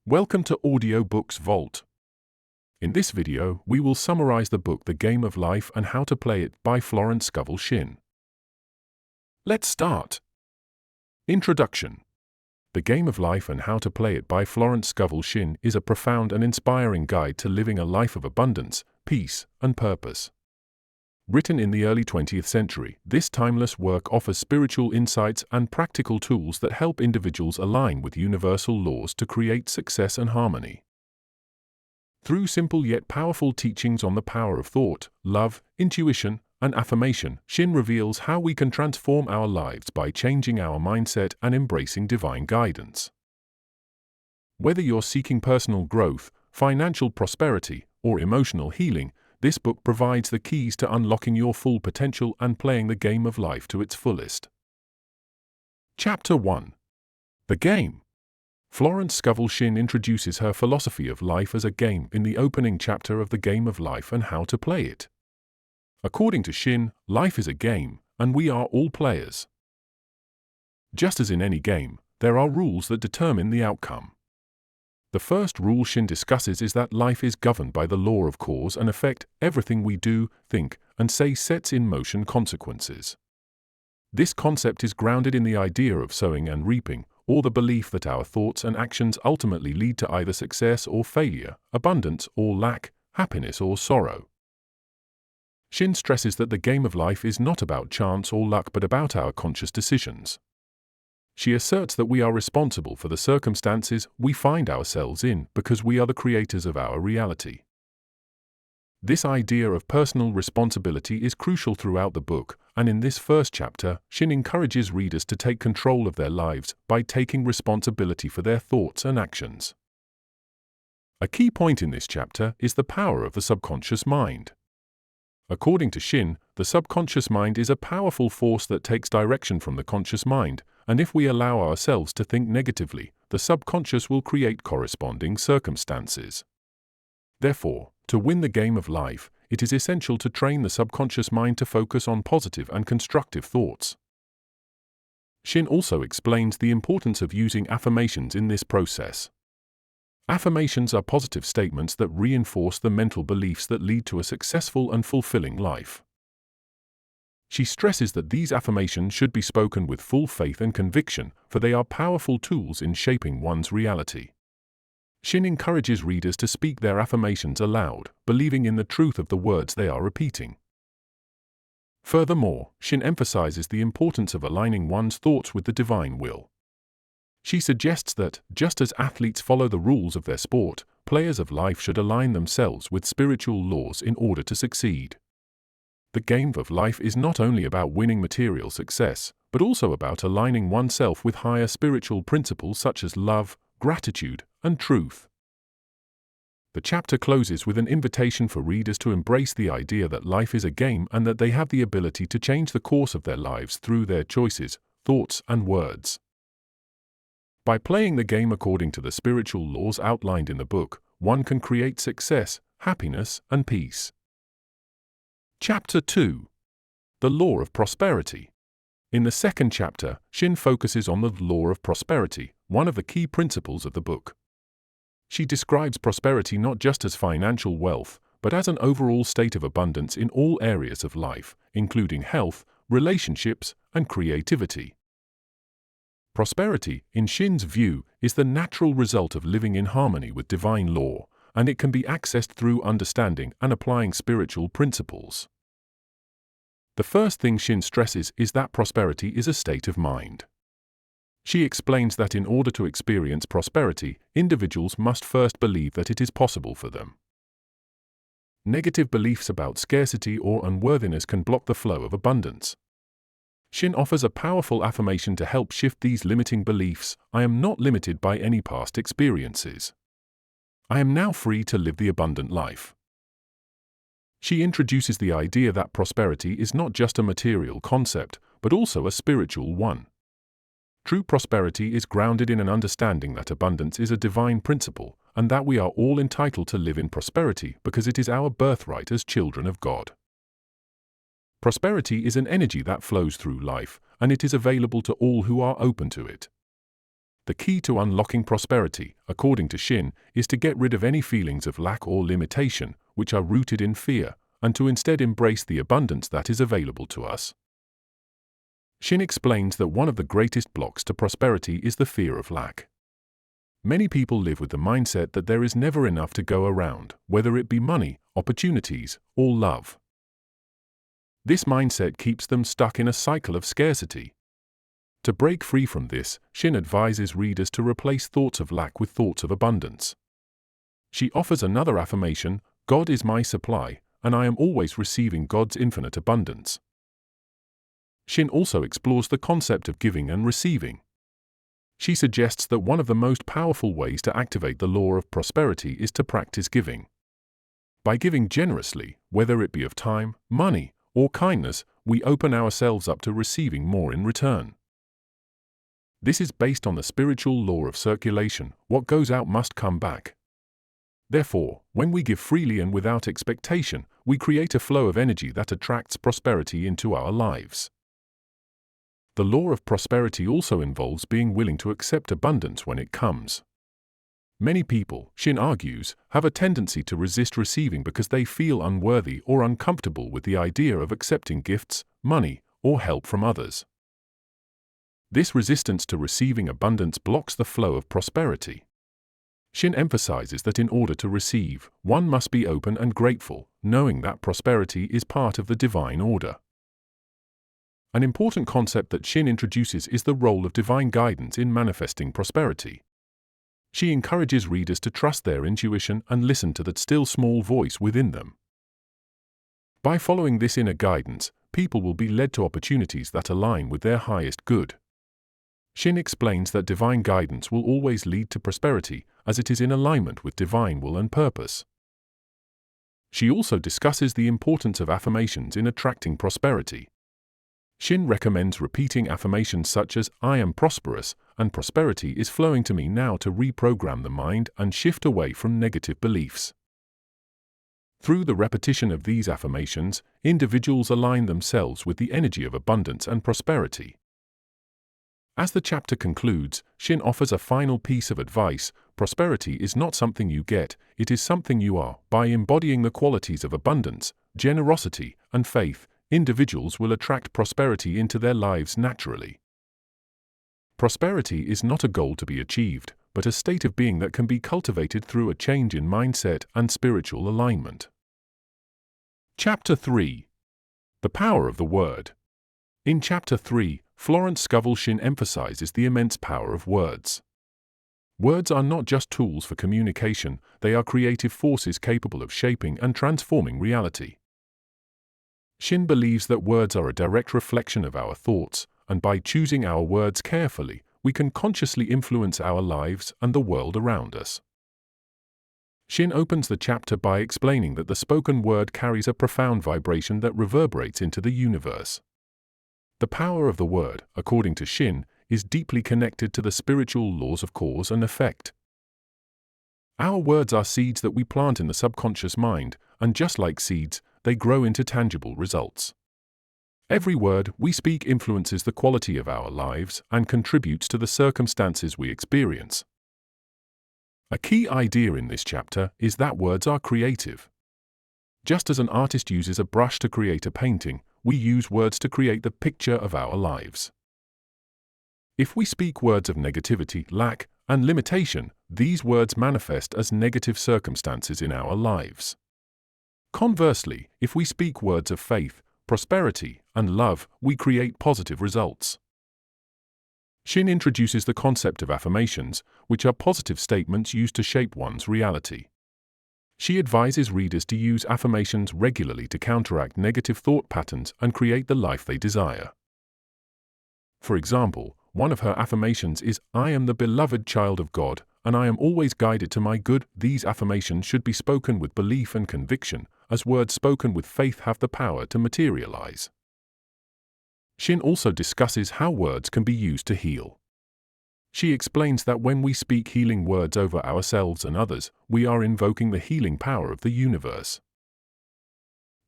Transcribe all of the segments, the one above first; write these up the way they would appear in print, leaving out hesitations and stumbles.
Welcome to Audiobooks Vault. In this video, we will summarize the book The Game of Life and How to Play It by Florence Scovel Shinn. Let's start. Introduction. The Game of Life and How to Play It by Florence Scovel Shinn is a profound and inspiring guide to living a life of abundance, peace, and purpose. Written in the early 20th century, this timeless work offers spiritual insights and practical tools that help individuals align with universal laws to create success and harmony. Through simple yet powerful teachings on the power of thought, love, intuition, and affirmation, Shinn reveals how we can transform our lives by changing our mindset and embracing divine guidance. Whether you're seeking personal growth, financial prosperity, or emotional healing, this book provides the keys to unlocking your full potential and playing the game of life to its fullest. Chapter 1. The Game. Florence Scovel Shinn introduces her philosophy of life as a game in the opening chapter of The Game of Life and How to Play It. According to Shinn, life is a game, and we are all players. Just as in any game, there are rules that determine the outcome. The first rule Shinn discusses is that life is governed by the law of cause and effect. Everything we do, think, and say sets in motion consequences. This concept is grounded in the idea of sowing and reaping, or the belief that our thoughts and actions ultimately lead to either success or failure, abundance or lack, happiness or sorrow. Shinn stresses that the game of life is not about chance or luck but about our conscious decisions. She asserts that we are responsible for the circumstances we find ourselves in because we are the creators of our reality. This idea of personal responsibility is crucial throughout the book, and in this first chapter, Shinn encourages readers to take control of their lives by taking responsibility for their thoughts and actions. A key point in this chapter is the power of the subconscious mind. According to Shinn, the subconscious mind is a powerful force that takes direction from the conscious mind, and if we allow ourselves to think negatively, the subconscious will create corresponding circumstances. Therefore, to win the game of life, it is essential to train the subconscious mind to focus on positive and constructive thoughts. Shinn also explains the importance of using affirmations in this process. Affirmations are positive statements that reinforce the mental beliefs that lead to a successful and fulfilling life. She stresses that these affirmations should be spoken with full faith and conviction, for they are powerful tools in shaping one's reality. Shinn encourages readers to speak their affirmations aloud, believing in the truth of the words they are repeating. Furthermore, Shinn emphasizes the importance of aligning one's thoughts with the divine will. She suggests that, just as athletes follow the rules of their sport, players of life should align themselves with spiritual laws in order to succeed. The game of life is not only about winning material success, but also about aligning oneself with higher spiritual principles such as love, gratitude, and truth. The chapter closes with an invitation for readers to embrace the idea that life is a game and that they have the ability to change the course of their lives through their choices, thoughts, and words. By playing the game according to the spiritual laws outlined in the book, one can create success, happiness, and peace. Chapter 2. The Law of Prosperity. In the second chapter, Shinn focuses on the law of prosperity, one of the key principles of the book. She describes prosperity not just as financial wealth, but as an overall state of abundance in all areas of life, including health, relationships, and creativity. Prosperity, in Shinn's view, is the natural result of living in harmony with divine law, and it can be accessed through understanding and applying spiritual principles. The first thing Shinn stresses is that prosperity is a state of mind. She explains that in order to experience prosperity, individuals must first believe that it is possible for them. Negative beliefs about scarcity or unworthiness can block the flow of abundance. Shinn offers a powerful affirmation to help shift these limiting beliefs. I am not limited by any past experiences. I am now free to live the abundant life. She introduces the idea that prosperity is not just a material concept, but also a spiritual one. True prosperity is grounded in an understanding that abundance is a divine principle, and that we are all entitled to live in prosperity because it is our birthright as children of God. Prosperity is an energy that flows through life, and it is available to all who are open to it. The key to unlocking prosperity, according to Shinn, is to get rid of any feelings of lack or limitation, which are rooted in fear, and to instead embrace the abundance that is available to us. Shinn explains that one of the greatest blocks to prosperity is the fear of lack. Many people live with the mindset that there is never enough to go around, whether it be money, opportunities, or love. This mindset keeps them stuck in a cycle of scarcity. To break free from this, Shinn advises readers to replace thoughts of lack with thoughts of abundance. She offers another affirmation: God is my supply, and I am always receiving God's infinite abundance. Shinn also explores the concept of giving and receiving. She suggests that one of the most powerful ways to activate the law of prosperity is to practice giving. By giving generously, whether it be of time, money, or kindness, we open ourselves up to receiving more in return. This is based on the spiritual law of circulation: what goes out must come back. Therefore, when we give freely and without expectation, we create a flow of energy that attracts prosperity into our lives. The law of prosperity also involves being willing to accept abundance when it comes. Many people, Shinn argues, have a tendency to resist receiving because they feel unworthy or uncomfortable with the idea of accepting gifts, money, or help from others. This resistance to receiving abundance blocks the flow of prosperity. Shinn emphasizes that in order to receive, one must be open and grateful, knowing that prosperity is part of the divine order. An important concept that Shinn introduces is the role of divine guidance in manifesting prosperity. She encourages readers to trust their intuition and listen to that still small voice within them. By following this inner guidance, people will be led to opportunities that align with their highest good. Shinn explains that divine guidance will always lead to prosperity, as it is in alignment with divine will and purpose. She also discusses the importance of affirmations in attracting prosperity. Shinn recommends repeating affirmations such as, "I am prosperous," and "prosperity is flowing to me now," to reprogram the mind and shift away from negative beliefs. Through the repetition of these affirmations, individuals align themselves with the energy of abundance and prosperity. As the chapter concludes, Shinn offers a final piece of advice: prosperity is not something you get, it is something you are. By embodying the qualities of abundance, generosity, and faith, individuals will attract prosperity into their lives naturally. Prosperity is not a goal to be achieved, but a state of being that can be cultivated through a change in mindset and spiritual alignment. Chapter 3. The Power of the Word. In Chapter 3, Florence Scovel Shinn emphasizes the immense power of words. Words are not just tools for communication, they are creative forces capable of shaping and transforming reality. Shinn believes that words are a direct reflection of our thoughts, and by choosing our words carefully, we can consciously influence our lives and the world around us. Shinn opens the chapter by explaining that the spoken word carries a profound vibration that reverberates into the universe. The power of the word, according to Shinn, is deeply connected to the spiritual laws of cause and effect. Our words are seeds that we plant in the subconscious mind, and just like seeds, they grow into tangible results. Every word we speak influences the quality of our lives and contributes to the circumstances we experience. A key idea in this chapter is that words are creative. Just as an artist uses a brush to create a painting, we use words to create the picture of our lives. If we speak words of negativity, lack, and limitation, these words manifest as negative circumstances in our lives. Conversely, if we speak words of faith, prosperity, and love, we create positive results. Shinn introduces the concept of affirmations, which are positive statements used to shape one's reality. She advises readers to use affirmations regularly to counteract negative thought patterns and create the life they desire. For example, one of her affirmations is, "I am the beloved child of God, and I am always guided to my good." These affirmations should be spoken with belief and conviction, as words spoken with faith have the power to materialize. Shinn also discusses how words can be used to heal. She explains that when we speak healing words over ourselves and others, we are invoking the healing power of the universe.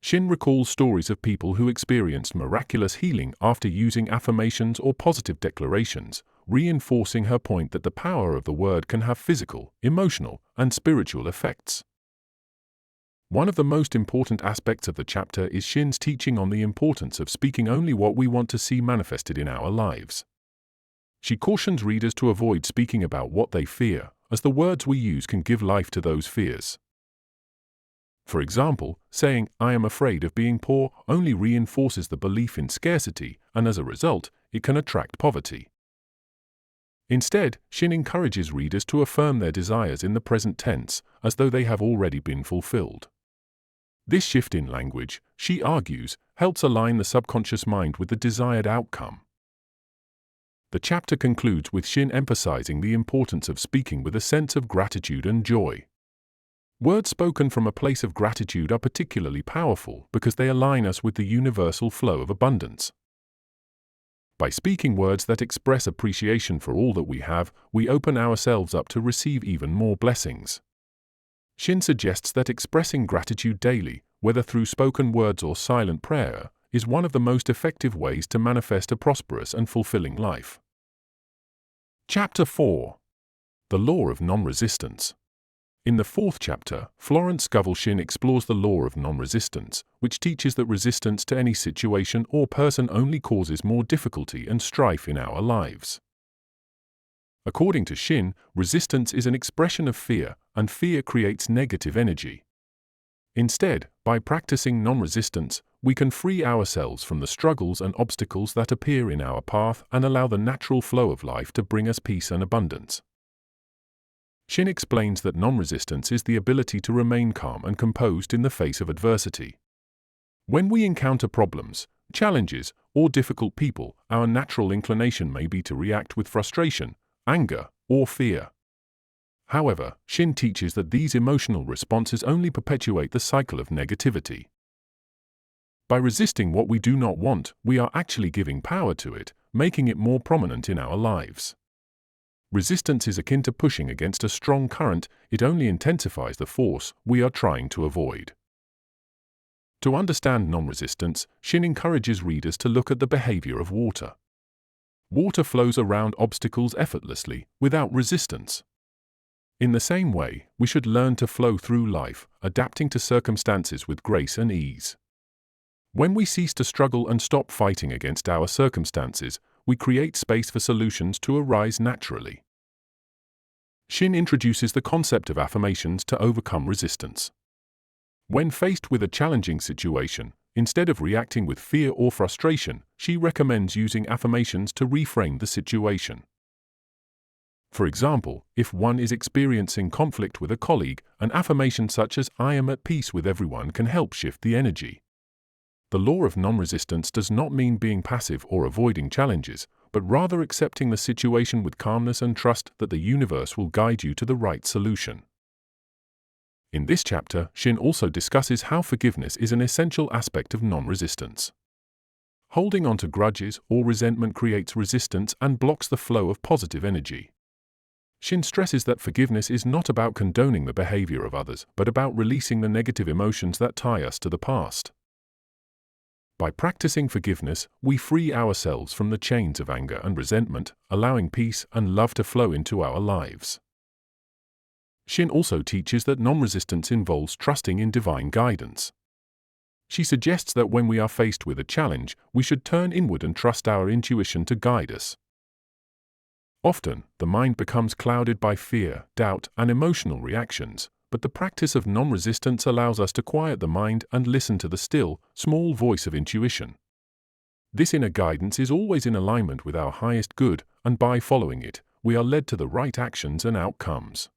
Shinn recalls stories of people who experienced miraculous healing after using affirmations or positive declarations. reinforcing her point that the power of the word can have physical, emotional, and spiritual effects. One of the most important aspects of the chapter is Shinn's teaching on the importance of speaking only what we want to see manifested in our lives. She cautions readers to avoid speaking about what they fear, as the words we use can give life to those fears. For example, saying, "I am afraid of being poor," only reinforces the belief in scarcity, and as a result, it can attract poverty. Instead, Shinn encourages readers to affirm their desires in the present tense, as though they have already been fulfilled. This shift in language, she argues, helps align the subconscious mind with the desired outcome. The chapter concludes with Shinn emphasizing the importance of speaking with a sense of gratitude and joy. Words spoken from a place of gratitude are particularly powerful because they align us with the universal flow of abundance. By speaking words that express appreciation for all that we have, we open ourselves up to receive even more blessings. Shinn suggests that expressing gratitude daily, whether through spoken words or silent prayer, is one of the most effective ways to manifest a prosperous and fulfilling life. Chapter 4. The Law of Non-Resistance. In the fourth chapter, Florence Scovel Shinn explores the law of non-resistance, which teaches that resistance to any situation or person only causes more difficulty and strife in our lives. According to Shinn, resistance is an expression of fear, and fear creates negative energy. Instead, by practicing non-resistance, we can free ourselves from the struggles and obstacles that appear in our path and allow the natural flow of life to bring us peace and abundance. Shinn explains that non-resistance is the ability to remain calm and composed in the face of adversity. When we encounter problems, challenges, or difficult people, our natural inclination may be to react with frustration, anger, or fear. However, Shinn teaches that these emotional responses only perpetuate the cycle of negativity. By resisting what we do not want, we are actually giving power to it, making it more prominent in our lives. Resistance is akin to pushing against a strong current; it only intensifies the force we are trying to avoid. To understand non-resistance, Shinn encourages readers to look at the behavior of water. Water flows around obstacles effortlessly, without resistance. In the same way, we should learn to flow through life, adapting to circumstances with grace and ease. When we cease to struggle and stop fighting against our circumstances, we create space for solutions to arise naturally. Shinn introduces the concept of affirmations to overcome resistance. When faced with a challenging situation, instead of reacting with fear or frustration, she recommends using affirmations to reframe the situation. For example, if one is experiencing conflict with a colleague, an affirmation such as "I am at peace with everyone" can help shift the energy. The law of non-resistance does not mean being passive or avoiding challenges, but rather accepting the situation with calmness and trust that the universe will guide you to the right solution. In this chapter, Shinn also discusses how forgiveness is an essential aspect of non-resistance. Holding on to grudges or resentment creates resistance and blocks the flow of positive energy. Shinn stresses that forgiveness is not about condoning the behavior of others, but about releasing the negative emotions that tie us to the past. By practicing forgiveness, we free ourselves from the chains of anger and resentment, allowing peace and love to flow into our lives. Shinn also teaches that non-resistance involves trusting in divine guidance. She suggests that when we are faced with a challenge, we should turn inward and trust our intuition to guide us. Often, the mind becomes clouded by fear, doubt, and emotional reactions, but the practice of non-resistance allows us to quiet the mind and listen to the still, small voice of intuition. This inner guidance is always in alignment with our highest good, and by following it, we are led to the right actions and outcomes.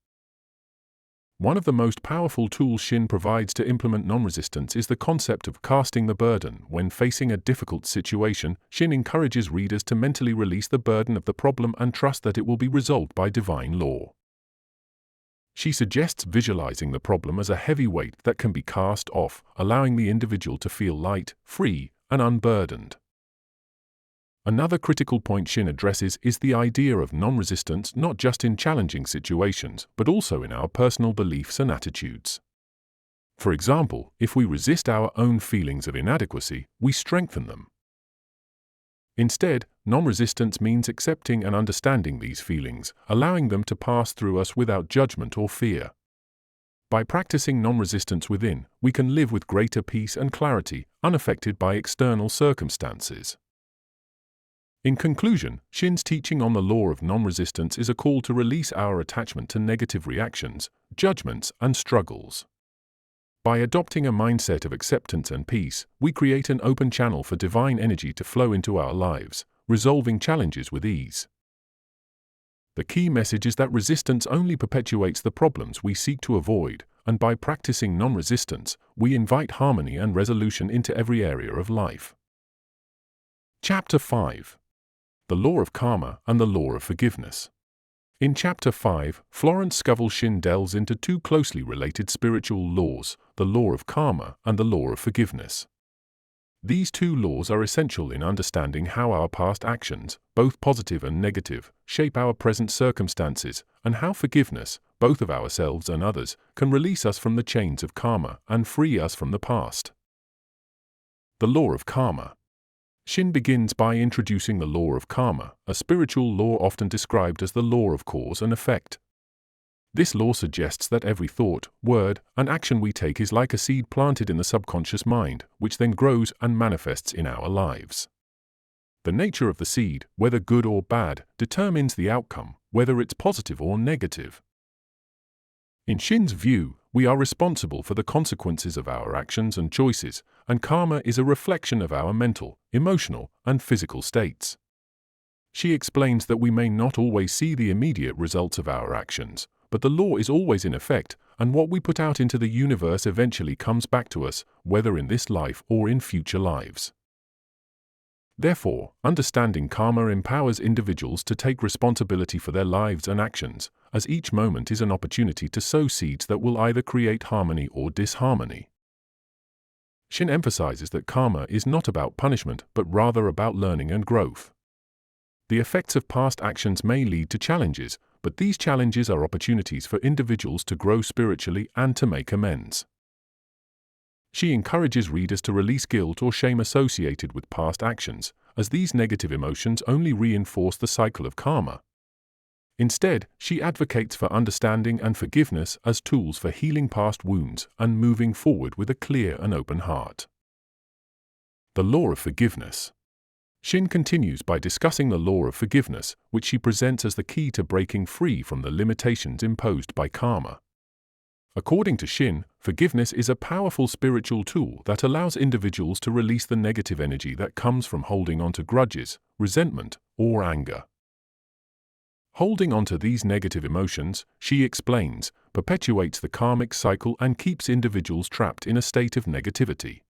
One of the most powerful tools Shinn provides to implement non-resistance is the concept of casting the burden. When facing a difficult situation, Shinn encourages readers to mentally release the burden of the problem and trust that it will be resolved by divine law. She suggests visualizing the problem as a heavy weight that can be cast off, allowing the individual to feel light, free, and unburdened. Another critical point Shinn addresses is the idea of non-resistance not just in challenging situations, but also in our personal beliefs and attitudes. For example, if we resist our own feelings of inadequacy, we strengthen them. Instead, non-resistance means accepting and understanding these feelings, allowing them to pass through us without judgment or fear. By practicing non-resistance within, we can live with greater peace and clarity, unaffected by external circumstances. In conclusion, Shinn's teaching on the law of non-resistance is a call to release our attachment to negative reactions, judgments, and struggles. By adopting a mindset of acceptance and peace, we create an open channel for divine energy to flow into our lives, resolving challenges with ease. The key message is that resistance only perpetuates the problems we seek to avoid, and by practicing non-resistance, we invite harmony and resolution into every area of life. Chapter 5. The Law of Karma and the Law of Forgiveness. In Chapter 5, Florence Scovel Shinn delves into two closely related spiritual laws, the law of karma and the law of forgiveness. These two laws are essential in understanding how our past actions, both positive and negative, shape our present circumstances, and how forgiveness, both of ourselves and others, can release us from the chains of karma and free us from the past. The law of karma. Shinn begins by introducing the law of karma, a spiritual law often described as the law of cause and effect. This law suggests that every thought, word, and action we take is like a seed planted in the subconscious mind, which then grows and manifests in our lives. The nature of the seed, whether good or bad, determines the outcome, whether it's positive or negative. In Shinn's view, we are responsible for the consequences of our actions and choices, and karma is a reflection of our mental, emotional, and physical states. She explains that we may not always see the immediate results of our actions, but the law is always in effect, and what we put out into the universe eventually comes back to us, whether in this life or in future lives. Therefore, understanding karma empowers individuals to take responsibility for their lives and actions, as each moment is an opportunity to sow seeds that will either create harmony or disharmony. Shinn emphasizes that karma is not about punishment but rather about learning and growth. The effects of past actions may lead to challenges, but these challenges are opportunities for individuals to grow spiritually and to make amends. She encourages readers to release guilt or shame associated with past actions, as these negative emotions only reinforce the cycle of karma. Instead, she advocates for understanding and forgiveness as tools for healing past wounds and moving forward with a clear and open heart. The law of forgiveness. Shinn continues by discussing the law of forgiveness, which she presents as the key to breaking free from the limitations imposed by karma. According to Shinn, forgiveness is a powerful spiritual tool that allows individuals to release the negative energy that comes from holding on to grudges, resentment, or anger. Holding on to these negative emotions, she explains, perpetuates the karmic cycle and keeps individuals trapped in a state of negativity.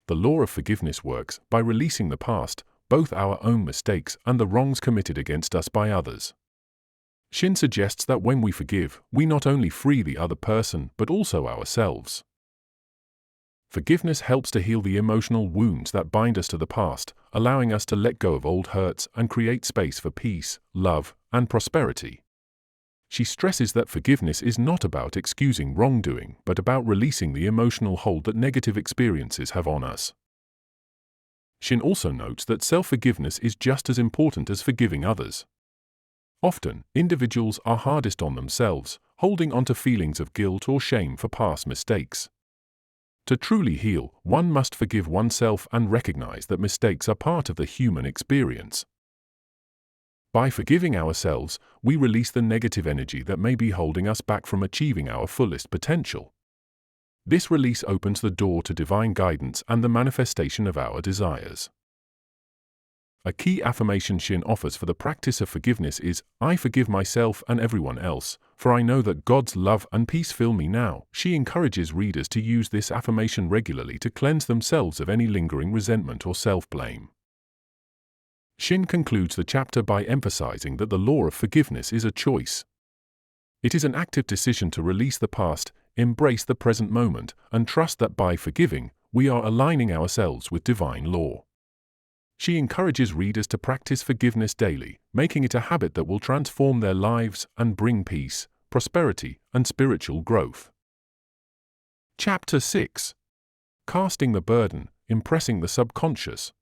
The law of forgiveness works by releasing the past, both our own mistakes and the wrongs committed against us by others. Shinn suggests that when we forgive, we not only free the other person but also ourselves. Forgiveness helps to heal the emotional wounds that bind us to the past, allowing us to let go of old hurts and create space for peace, love, and prosperity. She stresses that forgiveness is not about excusing wrongdoing but about releasing the emotional hold that negative experiences have on us. Shinn also notes that self-forgiveness is just as important as forgiving others. Often, individuals are hardest on themselves, holding on to feelings of guilt or shame for past mistakes. To truly heal, one must forgive oneself and recognize that mistakes are part of the human experience. By forgiving ourselves, we release the negative energy that may be holding us back from achieving our fullest potential. This release opens the door to divine guidance and the manifestation of our desires. A key affirmation Shinn offers for the practice of forgiveness is, "I forgive myself and everyone else, for I know that God's love and peace fill me now." She encourages readers to use this affirmation regularly to cleanse themselves of any lingering resentment or self-blame. Shinn concludes the chapter by emphasizing that the law of forgiveness is a choice. It is an active decision to release the past, embrace the present moment, and trust that by forgiving, we are aligning ourselves with divine law. She encourages readers to practice forgiveness daily, making it a habit that will transform their lives and bring peace, prosperity, and spiritual growth. Chapter 6. Casting the burden, impressing the subconscious.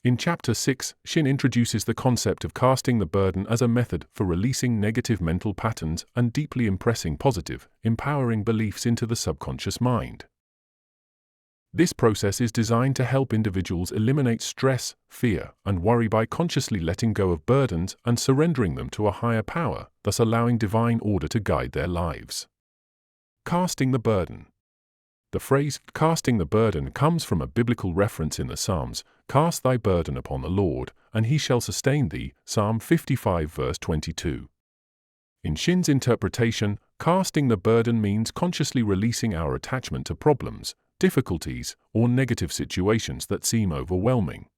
In Chapter 6, Shinn introduces the concept of casting the burden as a method for releasing negative mental patterns and deeply impressing positive, empowering beliefs into the subconscious mind. This process is designed to help individuals eliminate stress, fear, and worry by consciously letting go of burdens and surrendering them to a higher power, thus allowing divine order to guide their lives. Casting the burden. The phrase, casting the burden, comes from a biblical reference in the Psalms, "Cast thy burden upon the Lord, and he shall sustain thee," Psalm 55 verse 22. In Shinn's interpretation, casting the burden means consciously releasing our attachment to problems, difficulties, or negative situations that seem overwhelming.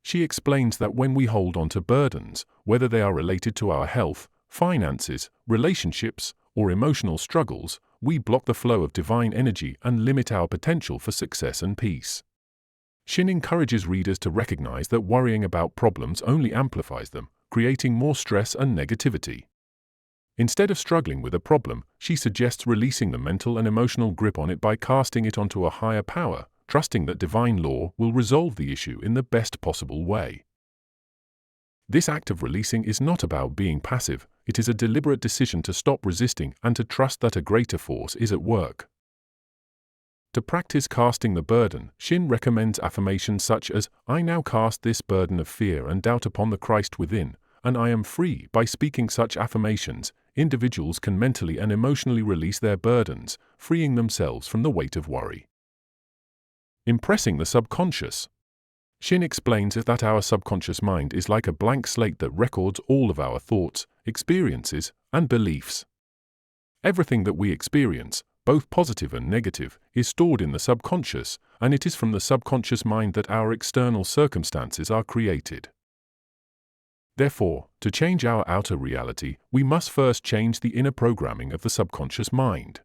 She explains that when we hold on to burdens, whether they are related to our health, finances, relationships, or emotional struggles, we block the flow of divine energy and limit our potential for success and peace. Shinn encourages readers to recognize that worrying about problems only amplifies them, creating more stress and negativity. Instead of struggling with a problem, she suggests releasing the mental and emotional grip on it by casting it onto a higher power, trusting that divine law will resolve the issue in the best possible way. This act of releasing is not about being passive, it is a deliberate decision to stop resisting and to trust that a greater force is at work. To practice casting the burden, Shinn recommends affirmations such as, "I now cast this burden of fear and doubt upon the Christ within, and I am free." By speaking such affirmations, individuals can mentally and emotionally release their burdens, freeing themselves from the weight of worry. Impressing the subconscious. Shinn explains that our subconscious mind is like a blank slate that records all of our thoughts, experiences, and beliefs. Everything that we experience, both positive and negative, is stored in the subconscious, and it is from the subconscious mind that our external circumstances are created. Therefore, to change our outer reality, we must first change the inner programming of the subconscious mind.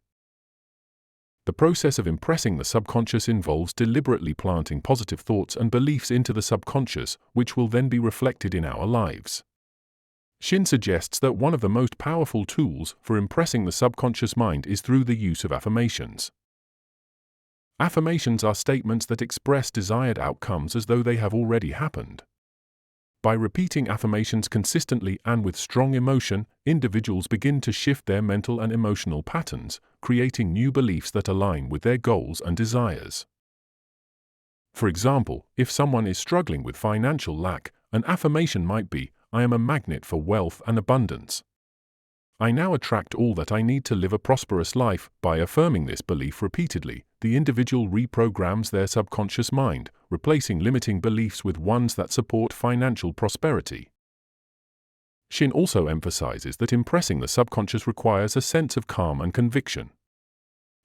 The process of impressing the subconscious involves deliberately planting positive thoughts and beliefs into the subconscious, which will then be reflected in our lives. Shinn suggests that one of the most powerful tools for impressing the subconscious mind is through the use of affirmations. Affirmations are statements that express desired outcomes as though they have already happened. By repeating affirmations consistently and with strong emotion, individuals begin to shift their mental and emotional patterns, creating new beliefs that align with their goals and desires. For example, if someone is struggling with financial lack, an affirmation might be, "I am a magnet for wealth and abundance. I now attract all that I need to live a prosperous life." By affirming this belief repeatedly, the individual reprograms their subconscious mind, replacing limiting beliefs with ones that support financial prosperity. Shinn also emphasizes that impressing the subconscious requires a sense of calm and conviction.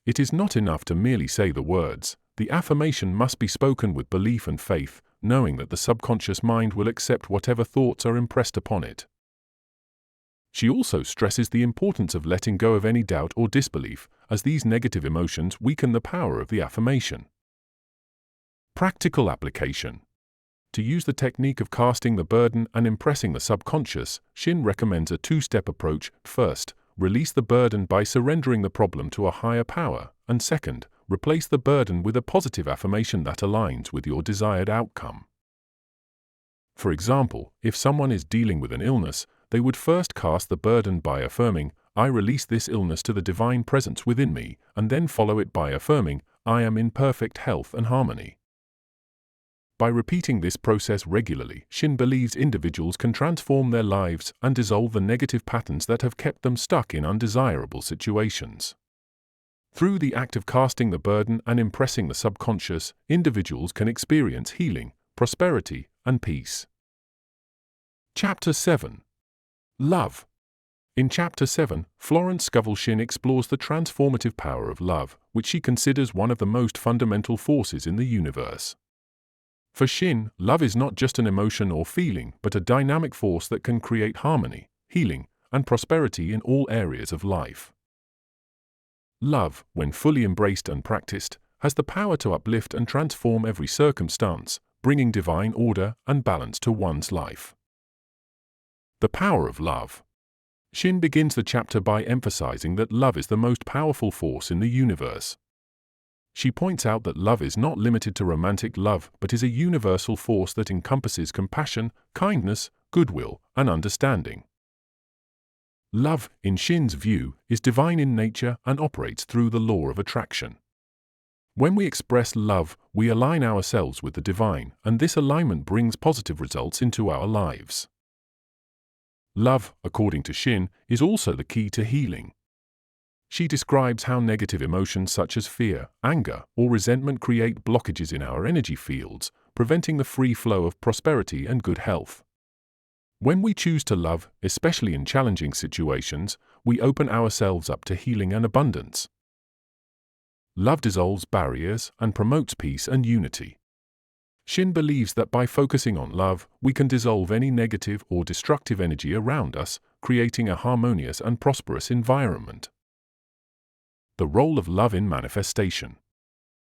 It is not enough to merely say the words. The affirmation must be spoken with belief and faith, knowing that the subconscious mind will accept whatever thoughts are impressed upon it. She also stresses the importance of letting go of any doubt or disbelief, as these negative emotions weaken the power of the affirmation. Practical application. To use the technique of casting the burden and impressing the subconscious, Shinn recommends a two-step approach. First, release the burden by surrendering the problem to a higher power, and second, replace the burden with a positive affirmation that aligns with your desired outcome. For example, if someone is dealing with an illness, they would first cast the burden by affirming, "I release this illness to the divine presence within me," and then follow it by affirming, "I am in perfect health and harmony." By repeating this process regularly, Shinn believes individuals can transform their lives and dissolve the negative patterns that have kept them stuck in undesirable situations. Through the act of casting the burden and impressing the subconscious, individuals can experience healing, prosperity, and peace. Chapter 7. Love. In Chapter 7, Florence Scovel Shinn explores the transformative power of love, which she considers one of the most fundamental forces in the universe. For Shinn, love is not just an emotion or feeling, but a dynamic force that can create harmony, healing, and prosperity in all areas of life. Love, when fully embraced and practiced, has the power to uplift and transform every circumstance, bringing divine order and balance to one's life. The power of love. Shinn begins the chapter by emphasizing that love is the most powerful force in the universe. she points out that love is not limited to romantic love but is a universal force that encompasses compassion, kindness, goodwill, and understanding. Love, in Shinn's view, is divine in nature and operates through the law of attraction. When we express love, we align ourselves with the divine, and this alignment brings positive results into our lives. Love, according to Shinn, is also the key to healing. She describes how negative emotions such as fear, anger, or resentment create blockages in our energy fields, preventing the free flow of prosperity and good health. When we choose to love, especially in challenging situations, we open ourselves up to healing and abundance. Love dissolves barriers and promotes peace and unity. Shinn believes that by focusing on love, we can dissolve any negative or destructive energy around us, creating a harmonious and prosperous environment. The role of love in manifestation.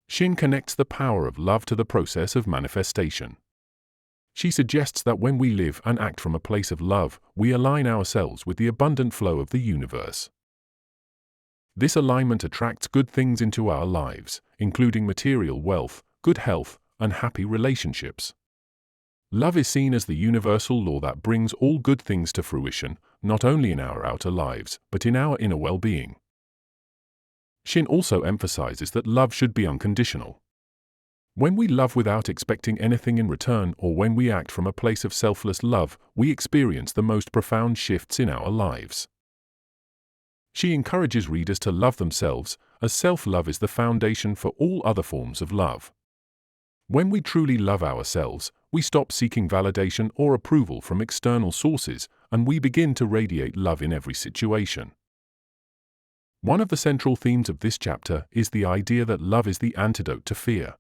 Shinn connects the power of love to the process of manifestation. She suggests that when we live and act from a place of love, we align ourselves with the abundant flow of the universe. This alignment attracts good things into our lives, including material wealth, good health, and happy relationships. Love is seen as the universal law that brings all good things to fruition, not only in our outer lives, but in our inner well-being. Shinn also emphasizes that love should be unconditional. When we love without expecting anything in return, or when we act from a place of selfless love, we experience the most profound shifts in our lives. She encourages readers to love themselves, as self-love is the foundation for all other forms of love. When we truly love ourselves, we stop seeking validation or approval from external sources, and we begin to radiate love in every situation. One of the central themes of this chapter is the idea that love is the antidote to fear.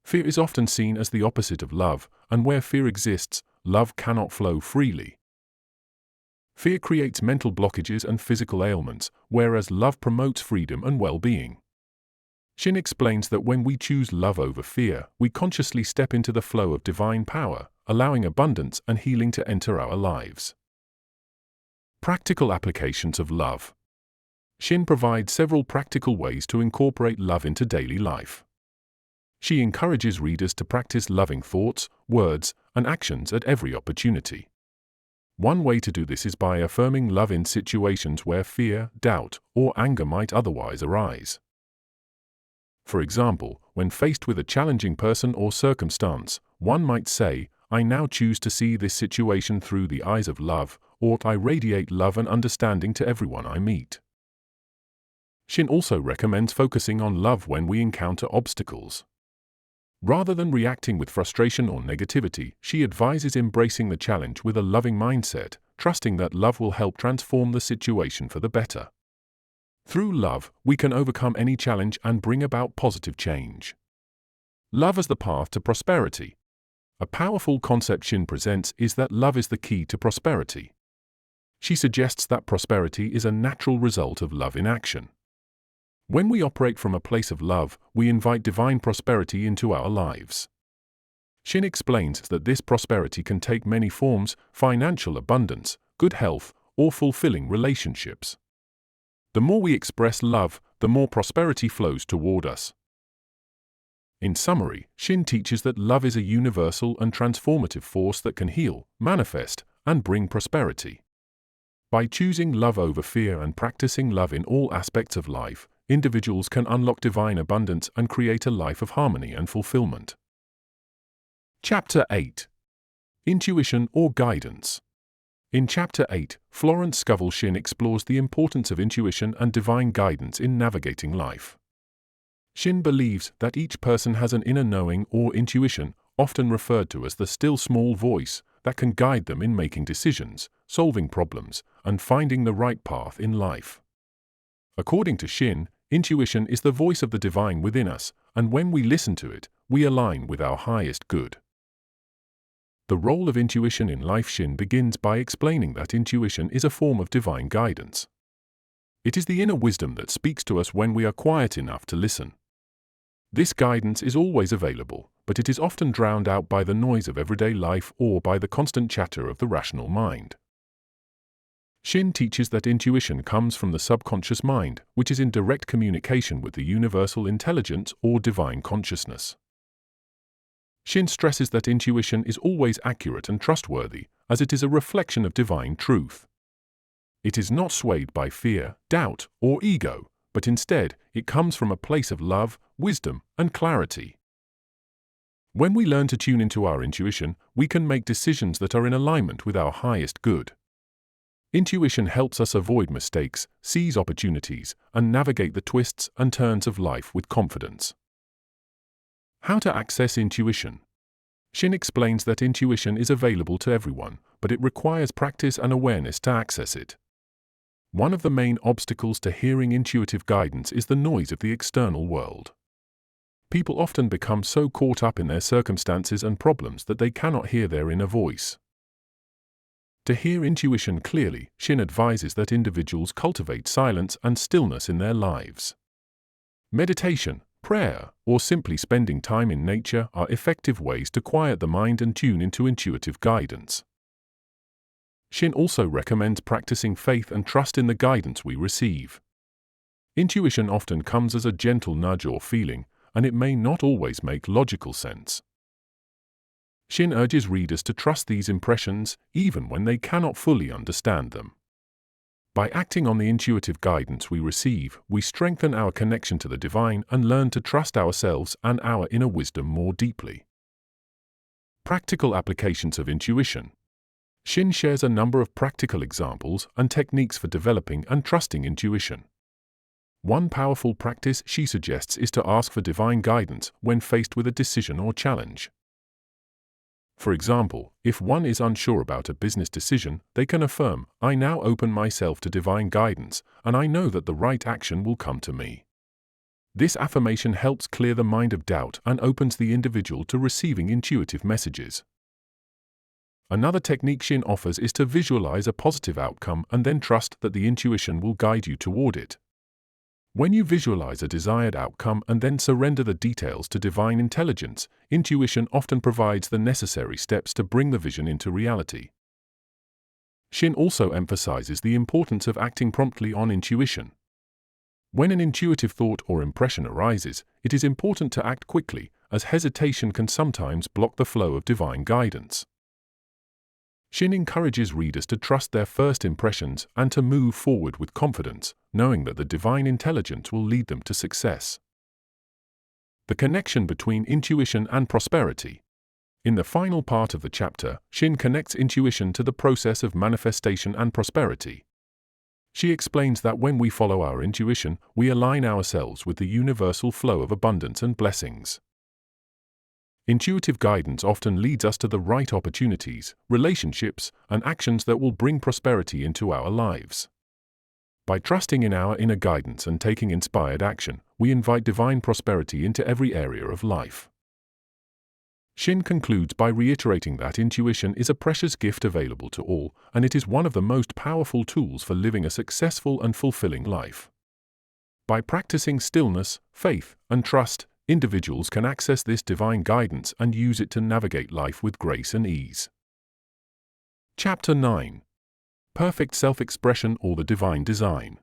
Fear is often seen as the opposite of love, and where fear exists, love cannot flow freely. Fear creates mental blockages and physical ailments, whereas love promotes freedom and well-being. Shinn explains that when we choose love over fear, we consciously step into the flow of divine power, allowing abundance and healing to enter our lives. Practical applications of love. Shinn provides several practical ways to incorporate love into daily life. She encourages readers to practice loving thoughts, words, and actions at every opportunity. One way to do this is by affirming love in situations where fear, doubt, or anger might otherwise arise. For example, when faced with a challenging person or circumstance, one might say, "I now choose to see this situation through the eyes of love," or "I radiate love and understanding to everyone I meet." Shinn also recommends focusing on love when we encounter obstacles. Rather than reacting with frustration or negativity, she advises embracing the challenge with a loving mindset, trusting that love will help transform the situation for the better. Through love, we can overcome any challenge and bring about positive change. Love as the path to prosperity. A powerful concept Shinn presents is that love is the key to prosperity. She suggests that prosperity is a natural result of love in action. When we operate from a place of love, we invite divine prosperity into our lives. Shinn explains that this prosperity can take many forms: financial abundance, good health, or fulfilling relationships. The more we express love, the more prosperity flows toward us. In summary, Shinn teaches that love is a universal and transformative force that can heal, manifest, and bring prosperity. By choosing love over fear and practicing love in all aspects of life, individuals can unlock divine abundance and create a life of harmony and fulfillment. Chapter 8. Intuition or Guidance. In Chapter 8, Florence Scovel Shinn explores the importance of intuition and divine guidance in navigating life. Shinn believes that each person has an inner knowing or intuition, often referred to as the still small voice, that can guide them in making decisions, solving problems, and finding the right path in life. According to Shinn, intuition is the voice of the divine within us, and when we listen to it, we align with our highest good. The role of intuition in life. Shinn begins by explaining that intuition is a form of divine guidance. It is the inner wisdom that speaks to us when we are quiet enough to listen. This guidance is always available, but it is often drowned out by the noise of everyday life or by the constant chatter of the rational mind. Shinn teaches that intuition comes from the subconscious mind, which is in direct communication with the universal intelligence or divine consciousness. Shinn stresses that intuition is always accurate and trustworthy, as it is a reflection of divine truth. It is not swayed by fear, doubt, or ego, but instead, it comes from a place of love, wisdom, and clarity. When we learn to tune into our intuition, we can make decisions that are in alignment with our highest good. Intuition helps us avoid mistakes, seize opportunities, and navigate the twists and turns of life with confidence. How to access intuition? Shinn explains that intuition is available to everyone, but it requires practice and awareness to access it. One of the main obstacles to hearing intuitive guidance is the noise of the external world. People often become so caught up in their circumstances and problems that they cannot hear their inner voice. To hear intuition clearly, Shinn advises that individuals cultivate silence and stillness in their lives. Meditation, prayer, or simply spending time in nature are effective ways to quiet the mind and tune into intuitive guidance. Shinn also recommends practicing faith and trust in the guidance we receive. Intuition often comes as a gentle nudge or feeling, and it may not always make logical sense. Shinn urges readers to trust these impressions, even when they cannot fully understand them. By acting on the intuitive guidance we receive, we strengthen our connection to the divine and learn to trust ourselves and our inner wisdom more deeply. Practical applications of intuition. Shinn shares a number of practical examples and techniques for developing and trusting intuition. One powerful practice she suggests is to ask for divine guidance when faced with a decision or challenge. For example, if one is unsure about a business decision, they can affirm, "I now open myself to divine guidance, and I know that the right action will come to me." This affirmation helps clear the mind of doubt and opens the individual to receiving intuitive messages. Another technique Shinn offers is to visualize a positive outcome and then trust that the intuition will guide you toward it. When you visualize a desired outcome and then surrender the details to divine intelligence, intuition often provides the necessary steps to bring the vision into reality. Shinn also emphasizes the importance of acting promptly on intuition. When an intuitive thought or impression arises, it is important to act quickly, as hesitation can sometimes block the flow of divine guidance. Shinn encourages readers to trust their first impressions and to move forward with confidence, knowing that the divine intelligence will lead them to success. The connection between intuition and prosperity. In the final part of the chapter, Shinn connects intuition to the process of manifestation and prosperity. She explains that when we follow our intuition, we align ourselves with the universal flow of abundance and blessings. Intuitive guidance often leads us to the right opportunities, relationships, and actions that will bring prosperity into our lives. By trusting in our inner guidance and taking inspired action, we invite divine prosperity into every area of life. Shinn concludes by reiterating that intuition is a precious gift available to all, and it is one of the most powerful tools for living a successful and fulfilling life. By practicing stillness, faith, and trust, individuals can access this divine guidance and use it to navigate life with grace and ease. Chapter 9. Perfect Self-Expression or the Divine Design.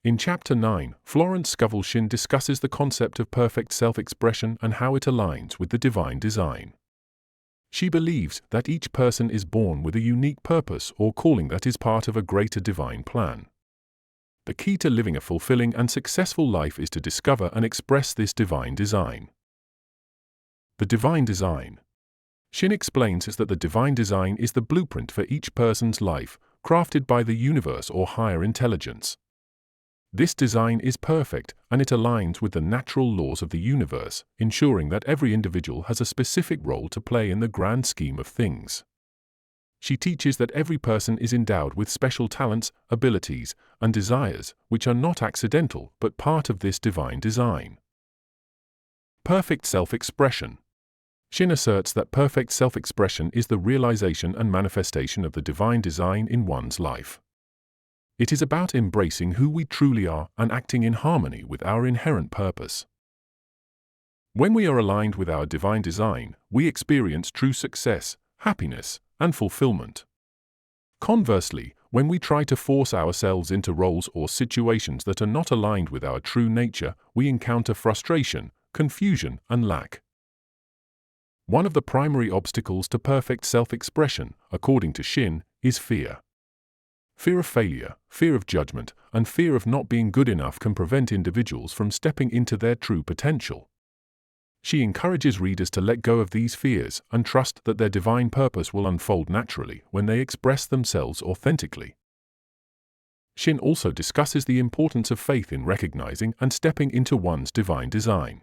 In Chapter 9, Florence Scovel Shinn discusses the concept of perfect self-expression and how it aligns with the divine design. She believes that each person is born with a unique purpose or calling that is part of a greater divine plan. The key to living a fulfilling and successful life is to discover and express this divine design. The divine design. Shinn explains that the divine design is the blueprint for each person's life, crafted by the universe or higher intelligence. This design is perfect, and it aligns with the natural laws of the universe, ensuring that every individual has a specific role to play in the grand scheme of things. She teaches that every person is endowed with special talents, abilities, and desires, which are not accidental but part of this divine design. Perfect self-expression. Shinn asserts that perfect self-expression is the realization and manifestation of the divine design in one's life. It is about embracing who we truly are and acting in harmony with our inherent purpose. When we are aligned with our divine design, we experience true success, happiness, and fulfillment. Conversely, When we try to force ourselves into roles or situations that are not aligned with our true nature, we encounter frustration, confusion, and lack. One of the primary obstacles to perfect self-expression, according to Shinn, is fear. Fear of failure, fear of judgment, and fear of not being good enough can prevent individuals from stepping into their true potential. She encourages readers to let go of these fears and trust that their divine purpose will unfold naturally when they express themselves authentically. Shinn also discusses the importance of faith in recognizing and stepping into one's divine design.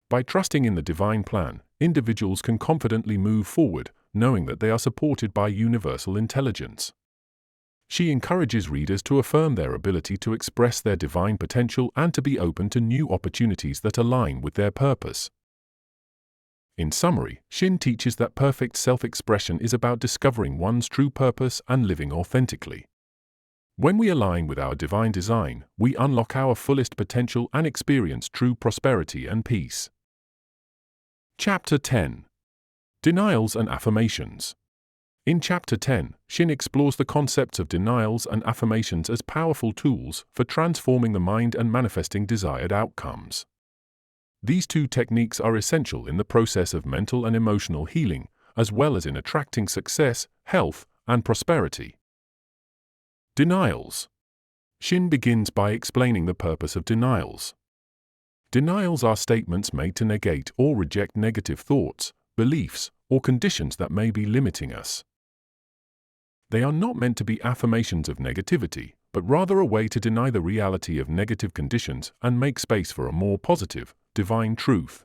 By trusting in the divine plan, individuals can confidently move forward, knowing that they are supported by universal intelligence. She encourages readers to affirm their ability to express their divine potential and to be open to new opportunities that align with their purpose. In summary, Shinn teaches that perfect self-expression is about discovering one's true purpose and living authentically. When we align with our divine design, we unlock our fullest potential and experience true prosperity and peace. Chapter 10. Denials and Affirmations. In Chapter 10, Shinn explores the concepts of denials and affirmations as powerful tools for transforming the mind and manifesting desired outcomes. These two techniques are essential in the process of mental and emotional healing, as well as in attracting success, health, and prosperity. Denials. Shinn begins by explaining the purpose of denials. Denials are statements made to negate or reject negative thoughts, beliefs, or conditions that may be limiting us. They are not meant to be affirmations of negativity, but rather a way to deny the reality of negative conditions and make space for a more positive, divine truth.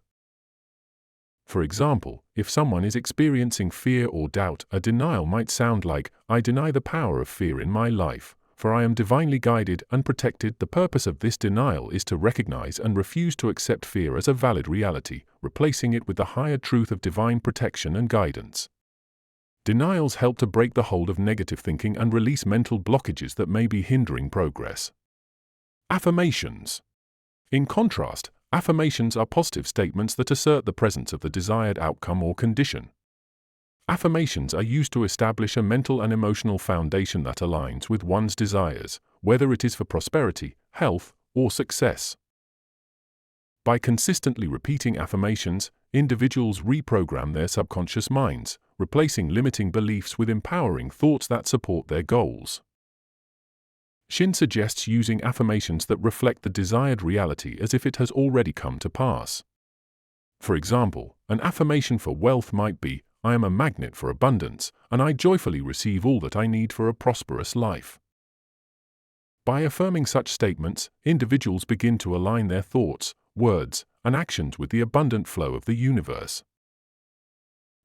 For example, if someone is experiencing fear or doubt, a denial might sound like, "I deny the power of fear in my life, for I am divinely guided and protected." The purpose of this denial is to recognize and refuse to accept fear as a valid reality, replacing it with the higher truth of divine protection and guidance. Denials help to break the hold of negative thinking and release mental blockages that may be hindering progress. Affirmations. In contrast, affirmations are positive statements that assert the presence of the desired outcome or condition. Affirmations are used to establish a mental and emotional foundation that aligns with one's desires, whether it is for prosperity, health, or success. By consistently repeating affirmations, individuals reprogram their subconscious minds, replacing limiting beliefs with empowering thoughts that support their goals. Shinn suggests using affirmations that reflect the desired reality as if it has already come to pass. For example, an affirmation for wealth might be, "I am a magnet for abundance, and I joyfully receive all that I need for a prosperous life." By affirming such statements, individuals begin to align their thoughts, words, and actions with the abundant flow of the universe.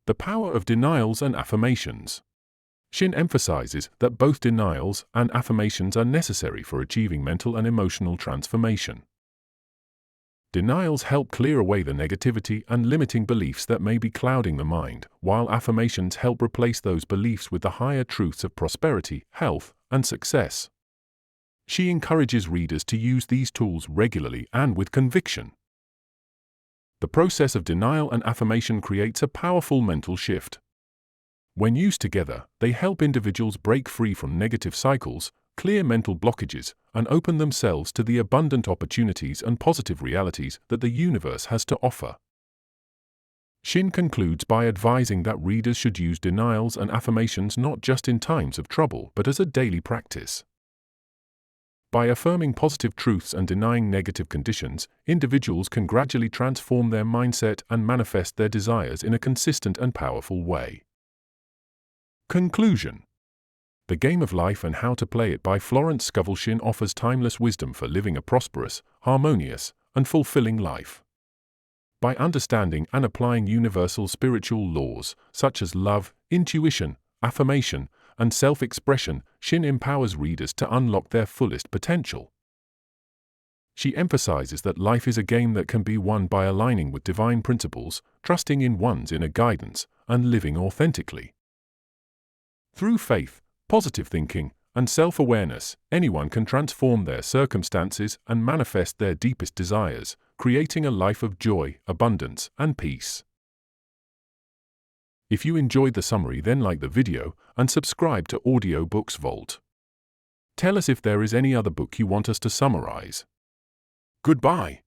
The power of denials and affirmations. Shinn emphasizes that both denials and affirmations are necessary for achieving mental and emotional transformation. Denials help clear away the negativity and limiting beliefs that may be clouding the mind, while affirmations help replace those beliefs with the higher truths of prosperity, health, and success. She encourages readers to use these tools regularly and with conviction. The process of denial and affirmation creates a powerful mental shift. When used together, they help individuals break free from negative cycles, clear mental blockages, and open themselves to the abundant opportunities and positive realities that the universe has to offer. Shinn concludes by advising that readers should use denials and affirmations not just in times of trouble but as a daily practice. By affirming positive truths and denying negative conditions, individuals can gradually transform their mindset and manifest their desires in a consistent and powerful way. Conclusion. The Game of Life and How to Play It by Florence Scovel Shinn offers timeless wisdom for living a prosperous, harmonious, and fulfilling life. By understanding and applying universal spiritual laws, such as love, intuition, affirmation, and self-expression, Shinn empowers readers to unlock their fullest potential. She emphasizes that life is a game that can be won by aligning with divine principles, trusting in one's inner guidance, and living authentically. Through faith, positive thinking, and self-awareness, anyone can transform their circumstances and manifest their deepest desires, creating a life of joy, abundance, and peace. If you enjoyed the summary, then like the video and subscribe to Audiobooks Vault. Tell us if there is any other book you want us to summarize. Goodbye.